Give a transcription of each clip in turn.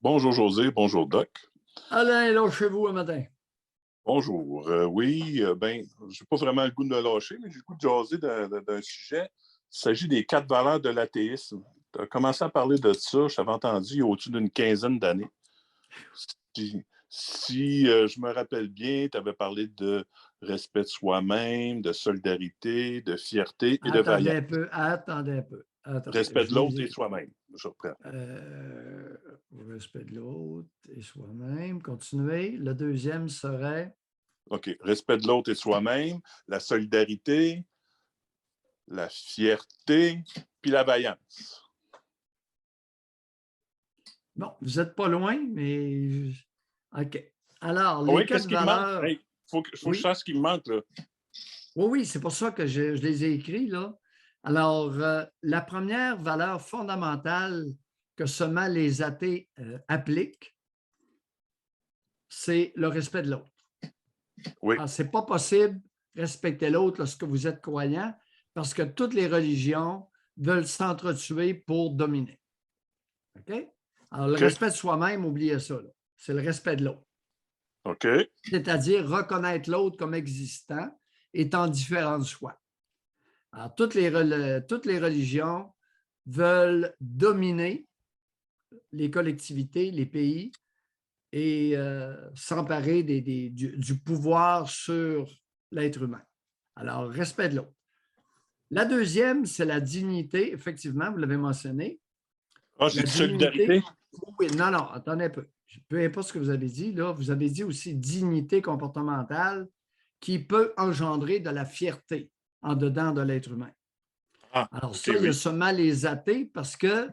Bonjour José, bonjour Doc. Alain, lâchez-vous un matin. Bonjour. Oui, ben, je n'ai pas vraiment le goût de me lâcher, mais j'ai le goût de jaser d'un sujet. Il s'agit des 4 valeurs de l'athéisme. Tu as commencé à parler de ça, je t'avais entendu, il y a au-dessus d'une quinzaine d'années. Si je me rappelle bien, tu avais parlé de respect de soi-même, de solidarité, de fierté et de Attendez vaillance. un peu, attendez un peu. Attendez, Respect de l'autre et soi-même. Je reprends. euh, respect de l'autre et soi-même. Continuez. Le deuxième serait. OK. Respect de l'autre et soi-même, la solidarité, la fierté, puis la vaillance. Bon, vous n'êtes pas loin, mais. OK. Alors, Ah les oui, 4 qu'est-ce qui me manque? valeurs. Hey, faut que je Oui, sache ce qui me manque, là. oui, c'est pour ça que je les ai écrits, là. Alors, la première valeur fondamentale que seulement les athées appliquent, c'est le respect de l'autre. Oui. Ce n'est pas possible respecter l'autre lorsque vous êtes croyant parce que toutes les religions veulent s'entretuer pour dominer. OK? Alors, le OK. respect de soi-même, oubliez ça. C'est le respect de l'autre. OK. C'est-à-dire reconnaître l'autre comme existant, étant différent de soi. Alors, toutes les religions veulent dominer les collectivités, les pays et s'emparer du pouvoir sur l'être humain. Alors, respect de l'autre. La deuxième, c'est la dignité. Effectivement, vous l'avez mentionné. Ah, La j'ai dit dignité. solidarité. Oui, non, attendez un peu. Peu importe ce que vous avez dit, là, vous avez dit aussi dignité comportementale qui peut engendrer de la fierté en dedans de l'être humain. Ah, Alors, OK, ça, il y a oui. seulement les athées parce que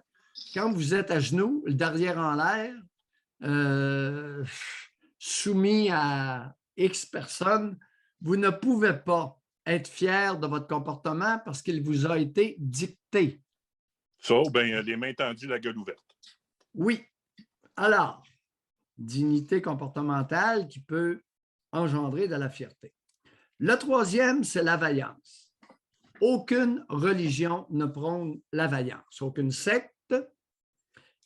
quand vous êtes à genoux, le derrière en l'air, soumis à X personnes, vous ne pouvez pas être fier de votre comportement parce qu'il vous a été dicté. Ça, ben, les mains tendues, la gueule ouverte. Oui. Alors, dignité comportementale qui peut engendrer de la fierté. Le troisième, c'est la vaillance. Aucune religion ne prône la vaillance, aucune secte.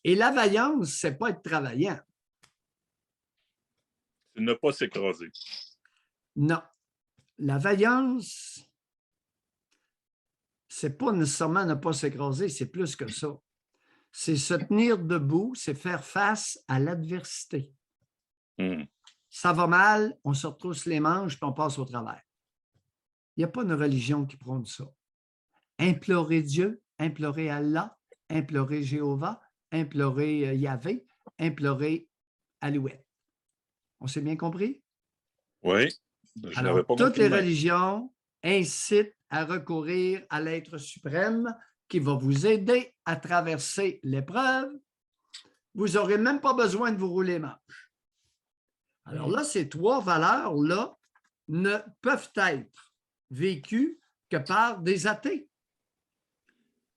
Et la vaillance, ce n'est pas être travaillant. C'est ne pas s'écraser. Non. La vaillance, ce n'est pas nécessairement ne pas s'écraser, c'est plus que ça. C'est se tenir debout, c'est faire face à l'adversité. Ça va mal, on se retrousse les manches puis on passe au travers. Il n'y a pas une religion qui prône ça. Implorer Dieu, implorer Allah, implorer Jéhovah, implorer Yahvé, implorer Alouette. On s'est bien compris? Oui, je n'avais Alors, pas toutes compris les de même. religions incitent à recourir à l'être suprême qui va vous aider à traverser l'épreuve. Vous n'aurez même pas besoin de vous rouler les manches. Alors là, ces 3 valeurs-là ne peuvent être vécues que par des athées.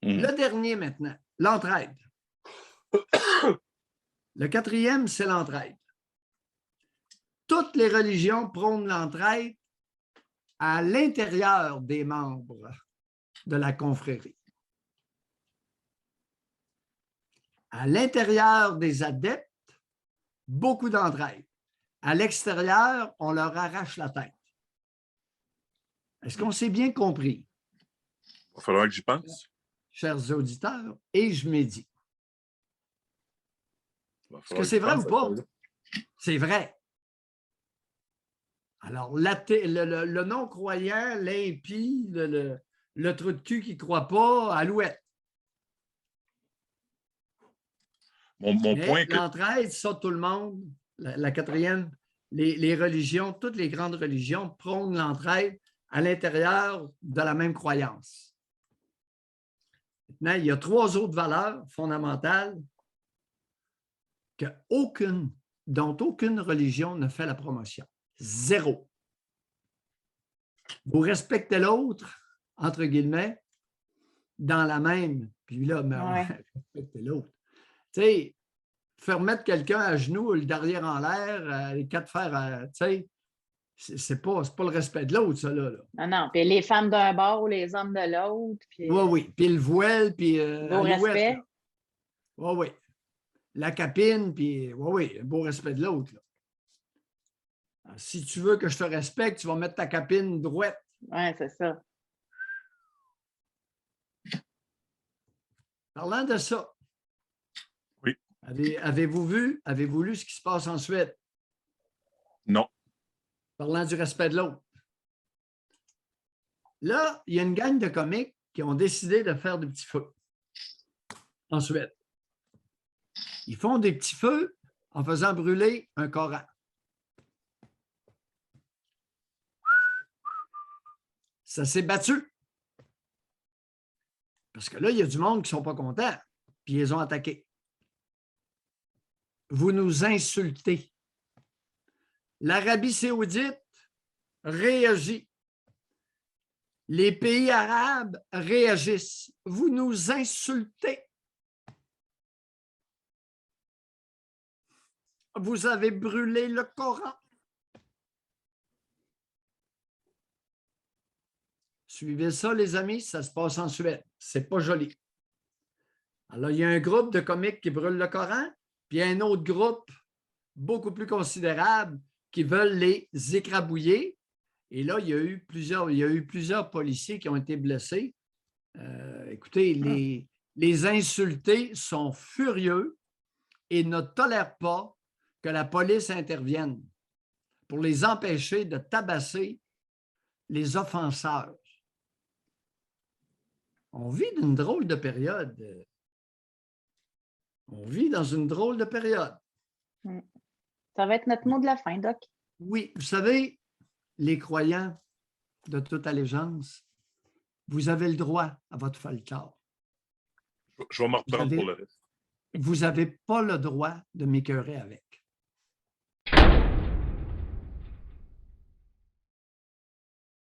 Le dernier maintenant, l'entraide. Le 4e, c'est l'entraide. Toutes les religions prônent l'entraide à l'intérieur des membres de la confrérie. À l'intérieur des adeptes, beaucoup d'entraide. À l'extérieur, on leur arrache la tête. Est-ce qu'on s'est bien compris? Il va falloir que j'y pense. Chers auditeurs, et je médite. Est-ce que c'est vrai ou pas? C'est vrai. Alors, le non-croyant, l'impie, le trou de cul qui ne croit pas, alouette. Mon point que... L'entraide, ça, tout le monde, la 4e, les religions, toutes les grandes religions prônent l'entraide à l'intérieur de la même croyance. Maintenant, il y a 3 autres valeurs fondamentales dont aucune religion ne fait la promotion. 0. Vous respectez l'autre, entre guillemets, dans la même. Puis là, respectez l'autre. Tu sais, faire mettre quelqu'un à genoux, le derrière en l'air, les 4 fers, tu sais, c'est pas le respect de l'autre, ça, là. Non. Puis les femmes d'un bord, les hommes de l'autre. Puis... Oui. Puis le voile, puis beau respect. Oui. la capine, puis oui, un beau respect de l'autre. Si tu veux que je te respecte, tu vas mettre ta capine droite. Oui, c'est ça. Parlant de ça, oui. Avez-vous lu ce qui se passe en Suède? Non. Parlant du respect de l'autre. Là, il y a une gang de comiques qui ont décidé de faire des petits feux en Suède. Ils font des petits feux en faisant brûler un Coran. Ça s'est battu. Parce que là, il y a du monde qui ne sont pas contents, puis ils les ont attaqués. Vous nous insultez. L'Arabie saoudite réagit. Les pays arabes réagissent. Vous nous insultez. Vous avez brûlé le Coran. Suivez ça, les amis, ça se passe en Suède. C'est pas joli. Alors, il y a un groupe de comiques qui brûlent le Coran, puis il y a un autre groupe beaucoup plus considérable qui veulent les écrabouiller. Et là, il y a eu plusieurs policiers qui ont été blessés. Écoutez, les insultés sont furieux et ne tolèrent pas que la police intervienne pour les empêcher de tabasser les offenseurs. On vit d'une drôle de période. On vit dans une drôle de période. Ça va être notre mot de la fin, Doc. Oui, vous savez, les croyants de toute allégeance, vous avez le droit à votre folklore. Je vais m'en reprendre pour le reste. Vous n'avez pas le droit de m'écœurer avec.